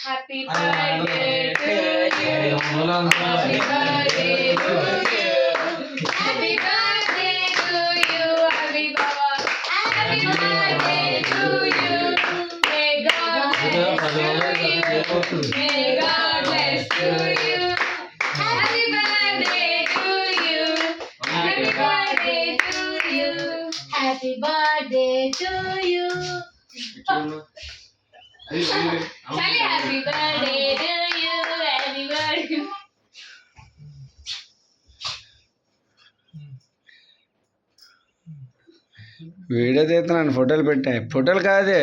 Happy birthday to you. Happy birthday to you. Happy birthday to you, Happy Baba. Happy birthday to you. May God bless you. May God bless you. Happy birthday to you. Happy birthday to you. Happy birthday to you. Chali, happy birthday to you. Happy birthday. Video తీస్తున్నాను, ఫోటోలు పెట్టాయి. ఫోటోలు కాదు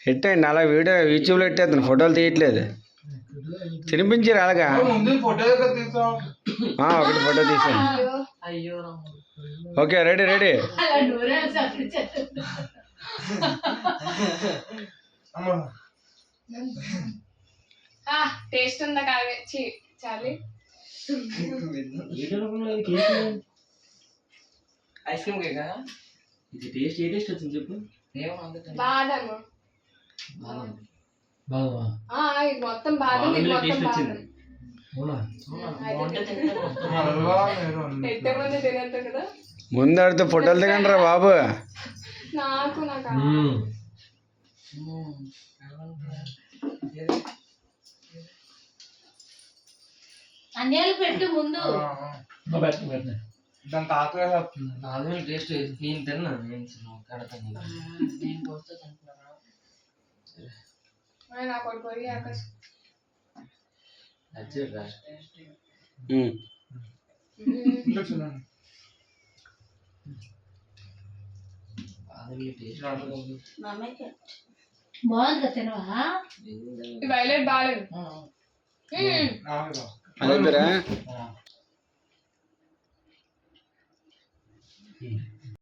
పెట్టండి, అలా video యూట్యూబ్లో పెట్టేస్తాను, ఫోటోలు తీయట్లేదు. తినిపించారు అలాగా. ఒకటి ఫోటో తీసాను. Okay, ready ready. టేస్ట్ ఉందా కావే చాలి. ఐస్ క్రీమ్ కేక్ ఇది టేస్ట్ ఏ టేస్ట్ వచ్చింది చెప్పు. బాదం ఇది మొత్తం బాదం, ఇది మొత్తం బాదం. పెట్టే ముందు తినేద్దాం కదా. ముందు ఆడితే ఫోటోలు దిగండి రా బాబు. నాకు అన్యాలు పెట్టు ముందు. దాని తాతగా నాలుగు టేస్ట్ నేను తిన్నా, నేను కడతాను. నాకు కొరి ఆకాశ బాగుంది తినవా? వైలెట్ బాలేదు. అదే